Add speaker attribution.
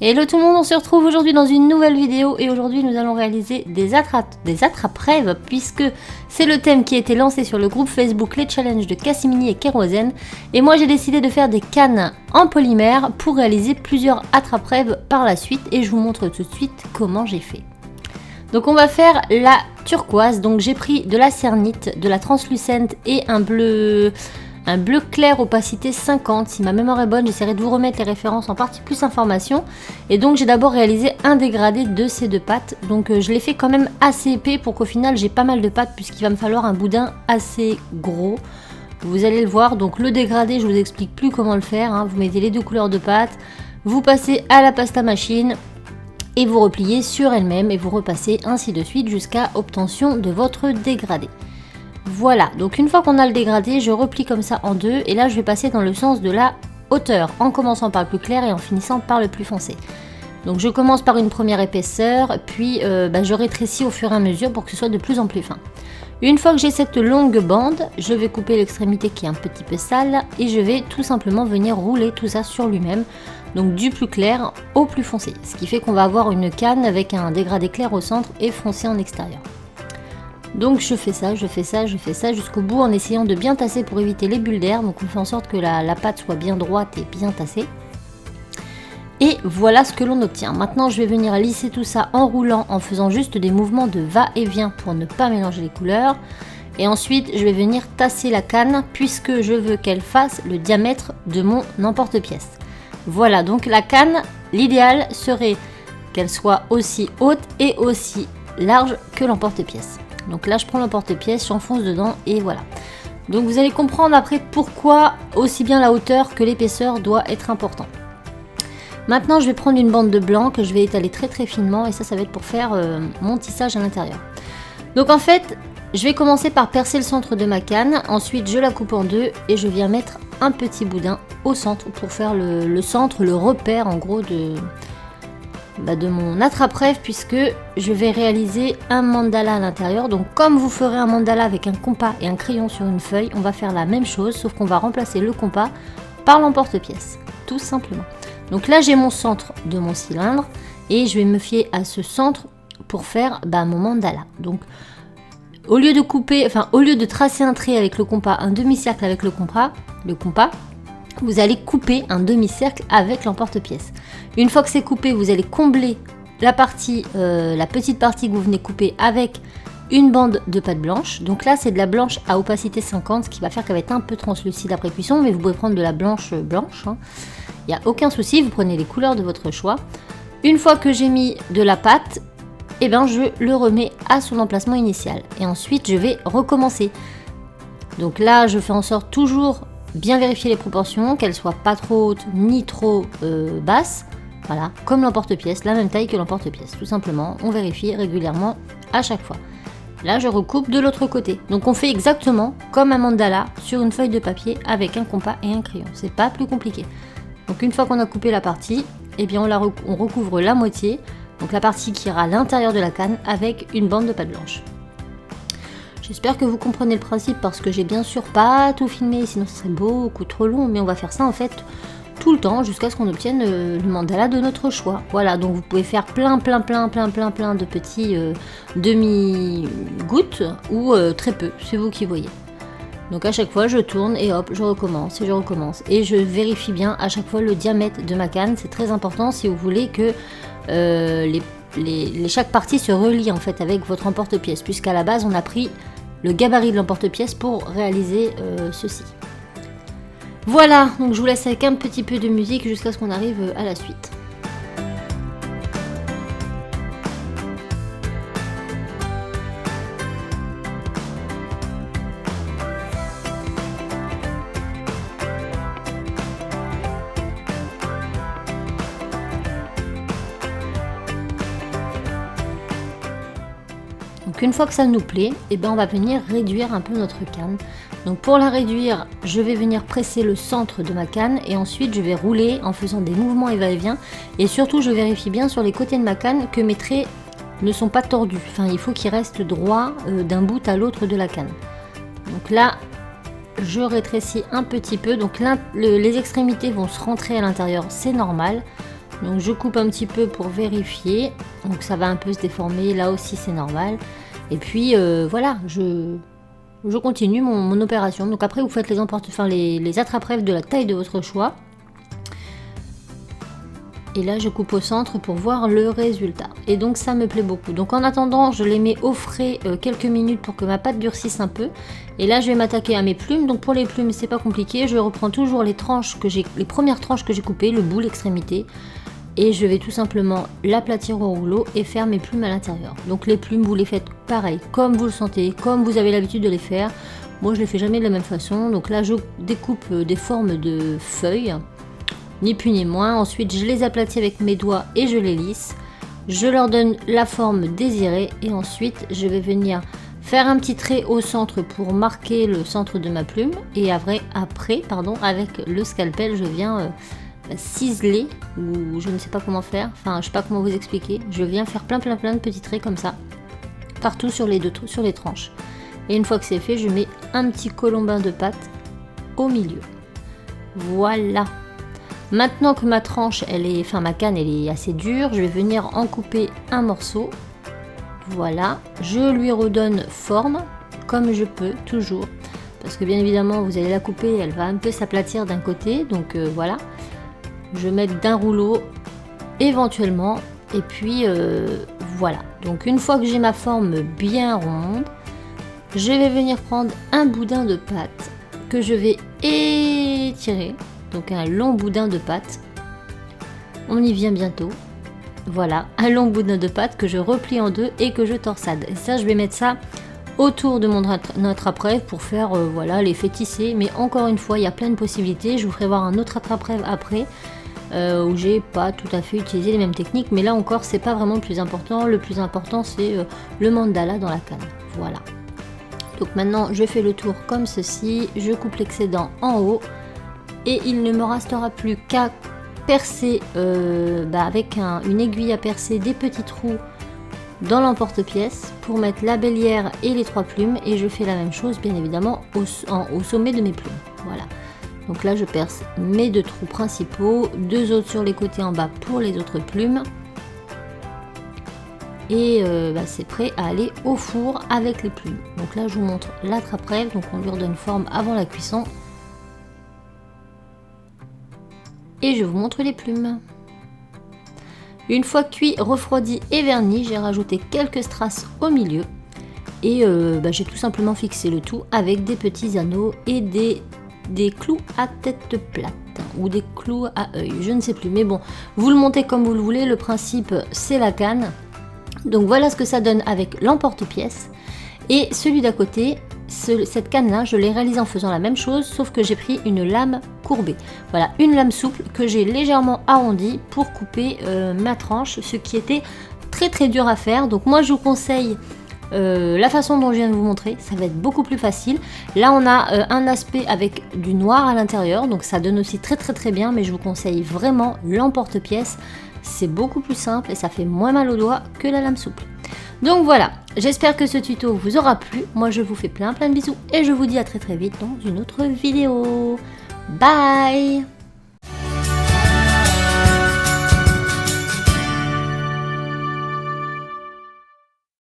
Speaker 1: Hello tout le monde, on se retrouve aujourd'hui dans une nouvelle vidéo et aujourd'hui nous allons réaliser des attrape-rêves puisque c'est le thème qui a été lancé sur le groupe Facebook Les Challenges de Cassimini et Kérosène et moi j'ai décidé de faire des cannes en polymère pour réaliser plusieurs attrape-rêves par la suite et je vous montre tout de suite comment j'ai fait. Donc on va faire la turquoise, donc j'ai pris de la cernite, de la translucente et un bleu clair opacité 50, si ma mémoire est bonne, j'essaierai de vous remettre les références en partie plus information. Et donc j'ai d'abord réalisé un dégradé de ces deux pattes, donc je l'ai fait quand même assez épais pour qu'au final j'ai pas mal de pattes puisqu'il va me falloir un boudin assez gros. Vous allez le voir, donc le dégradé je vous explique plus comment le faire, hein. Vous mettez les deux couleurs de pâte, vous passez à la pasta machine et vous repliez sur elle-même et vous repassez ainsi de suite jusqu'à obtention de votre dégradé. Voilà, donc une fois qu'on a le dégradé, je replie comme ça en deux et là je vais passer dans le sens de la hauteur en commençant par le plus clair et en finissant par le plus foncé. Donc je commence par une première épaisseur, puis je rétrécis au fur et à mesure pour que ce soit de plus en plus fin. Une fois que j'ai cette longue bande, je vais couper l'extrémité qui est un petit peu sale et je vais tout simplement venir rouler tout ça sur lui-même, donc du plus clair au plus foncé. Ce qui fait qu'on va avoir une canne avec un dégradé clair au centre et foncé en extérieur. Donc je fais ça jusqu'au bout en essayant de bien tasser pour éviter les bulles d'air. Donc on fait en sorte que la pâte soit bien droite et bien tassée. Et voilà ce que l'on obtient. Maintenant je vais venir lisser tout ça en roulant, en faisant juste des mouvements de va-et-vient pour ne pas mélanger les couleurs. Et ensuite je vais venir tasser la canne puisque je veux qu'elle fasse le diamètre de mon emporte-pièce. Voilà, donc la canne, l'idéal serait qu'elle soit aussi haute et aussi large que l'emporte-pièce. Donc là je prends l'emporte-pièce, j'enfonce dedans et voilà. Donc vous allez comprendre après pourquoi aussi bien la hauteur que l'épaisseur doit être important. Maintenant je vais prendre une bande de blanc que je vais étaler très très finement et ça va être pour faire mon tissage à l'intérieur. Donc en fait je vais commencer par percer le centre de ma canne, ensuite je la coupe en deux et je viens mettre un petit boudin au centre pour faire le centre, le repère en gros de mon attrape-rêve puisque je vais réaliser un mandala à l'intérieur. Donc comme vous ferez un mandala avec un compas et un crayon sur une feuille, on va faire la même chose sauf qu'on va remplacer le compas par l'emporte-pièce, tout simplement. Donc là j'ai mon centre de mon cylindre et je vais me fier à ce centre pour faire mon mandala. Donc au lieu de tracer un trait avec le compas, un demi-cercle avec le compas, vous allez couper un demi-cercle avec l'emporte-pièce. Une fois que c'est coupé, vous allez combler la petite partie que vous venez couper avec une bande de pâte blanche. Donc là, c'est de la blanche à opacité 50, ce qui va faire qu'elle va être un peu translucide après cuisson, mais vous pouvez prendre de la blanche. Hein. Il n'y a aucun souci, vous prenez les couleurs de votre choix. Une fois que j'ai mis de la pâte, je le remets à son emplacement initial. Et ensuite, je vais recommencer. Donc là, je fais en sorte toujours bien vérifier les proportions, qu'elles soient pas trop hautes ni trop basses. Voilà, comme l'emporte-pièce, la même taille que l'emporte-pièce. Tout simplement, on vérifie régulièrement à chaque fois. Là, je recoupe de l'autre côté. Donc on fait exactement comme un mandala sur une feuille de papier avec un compas et un crayon. C'est pas plus compliqué. Donc une fois qu'on a coupé la partie, on recouvre la moitié. Donc la partie qui ira à l'intérieur de la canne avec une bande de pâte blanche. J'espère que vous comprenez le principe parce que j'ai bien sûr pas tout filmé, sinon ce serait beaucoup trop long, mais on va faire ça en fait tout le temps jusqu'à ce qu'on obtienne le mandala de notre choix. Voilà, donc vous pouvez faire plein de petits demi-gouttes ou très peu, c'est vous qui voyez. Donc à chaque fois je tourne et hop, je recommence et je vérifie bien à chaque fois le diamètre de ma canne, c'est très important si vous voulez que chaque partie se relie en fait avec votre emporte-pièce, puisqu'à la base on a pris le gabarit de l'emporte-pièce pour réaliser ceci. Voilà, donc je vous laisse avec un petit peu de musique jusqu'à ce qu'on arrive à la suite. Donc une fois que ça nous plaît, on va venir réduire un peu notre canne. Donc pour la réduire, je vais venir presser le centre de ma canne et ensuite je vais rouler en faisant des mouvements et va-et-vient. Et surtout je vérifie bien sur les côtés de ma canne que mes traits ne sont pas tordus. Enfin il faut qu'ils restent droits d'un bout à l'autre de la canne. Donc là je rétrécis un petit peu. Donc là les extrémités vont se rentrer à l'intérieur, c'est normal. Donc je coupe un petit peu pour vérifier. Donc ça va un peu se déformer, là aussi c'est normal. Et puis voilà, je continue mon opération. Donc après vous faites les attrape-rêves de la taille de votre choix. Et là je coupe au centre pour voir le résultat. Et donc ça me plaît beaucoup. Donc en attendant je les mets au frais quelques minutes pour que ma pâte durcisse un peu. Et là je vais m'attaquer à mes plumes. Donc pour les plumes c'est pas compliqué. Je reprends toujours les premières tranches que j'ai coupées, le bout, l'extrémité. Et je vais tout simplement l'aplatir au rouleau et faire mes plumes à l'intérieur. Donc les plumes vous les faites pareil, comme vous le sentez, comme vous avez l'habitude de les faire. Moi je les fais jamais de la même façon. Donc là je découpe des formes de feuilles. Ni plus ni moins. Ensuite, je les aplatis avec mes doigts et je les lisse. Je leur donne la forme désirée et ensuite, je vais venir faire un petit trait au centre pour marquer le centre de ma plume. Et après, avec le scalpel, je viens ciseler ou je ne sais pas comment faire. Enfin, je sais pas comment vous expliquer. Je viens faire plein de petits traits comme ça partout sur les tranches. Et une fois que c'est fait, je mets un petit colombin de pâte au milieu. Voilà. Maintenant que ma canne elle est assez dure, je vais venir en couper un morceau. Voilà, je lui redonne forme comme je peux, toujours. Parce que bien évidemment, vous allez la couper, elle va un peu s'aplatir d'un côté. Donc voilà, je vais mettre d'un rouleau éventuellement. Et puis voilà, donc une fois que j'ai ma forme bien ronde, je vais venir prendre un boudin de pâte que je vais étirer. Donc un long boudin de pâte. On y vient bientôt. Voilà, un long boudin de pâte que je replie en deux et que je torsade. Et ça, je vais mettre ça autour de notre attrape-rêve pour faire l'effet tissé. Mais encore une fois, il y a plein de possibilités. Je vous ferai voir un autre attrape-rêve après où j'ai pas tout à fait utilisé les mêmes techniques. Mais là encore, c'est pas vraiment le plus important. Le plus important, c'est le mandala dans la canne. Voilà. Donc maintenant, je fais le tour comme ceci. Je coupe l'excédent en haut. Et il ne me restera plus qu'à percer avec une aiguille à percer des petits trous dans l'emporte-pièce pour mettre la bélière et les 3 plumes. Et je fais la même chose bien évidemment au sommet de mes plumes. Voilà. Donc là je perce mes 2 trous principaux, 2 autres sur les côtés en bas pour les autres plumes. Et c'est prêt à aller au four avec les plumes. Donc là je vous montre l'attrape-rêve. Donc on lui redonne forme avant la cuisson. Et je vous montre les plumes. Une fois cuit, refroidi et verni, j'ai rajouté quelques strass au milieu. Et j'ai tout simplement fixé le tout avec des petits anneaux et des clous à tête plate. Ou des clous à œil, je ne sais plus. Mais bon, vous le montez comme vous le voulez. Le principe, c'est la canne. Donc voilà ce que ça donne avec l'emporte-pièce. Et celui d'à côté... Cette canne là je l'ai réalisée en faisant la même chose, sauf que j'ai pris une lame courbée. Voilà, une lame souple que j'ai légèrement arrondie pour couper ma tranche, ce qui était très dur à faire. Donc moi je vous conseille la façon dont je viens de vous montrer, ça va être beaucoup plus facile. Là on a un aspect avec du noir à l'intérieur, donc ça donne aussi très bien, mais je vous conseille vraiment l'emporte-pièce. C'est beaucoup plus simple et ça fait moins mal aux doigts que la lame souple. Donc voilà, j'espère que ce tuto vous aura plu. Moi je vous fais plein de bisous et je vous dis à très vite dans une autre vidéo. Bye!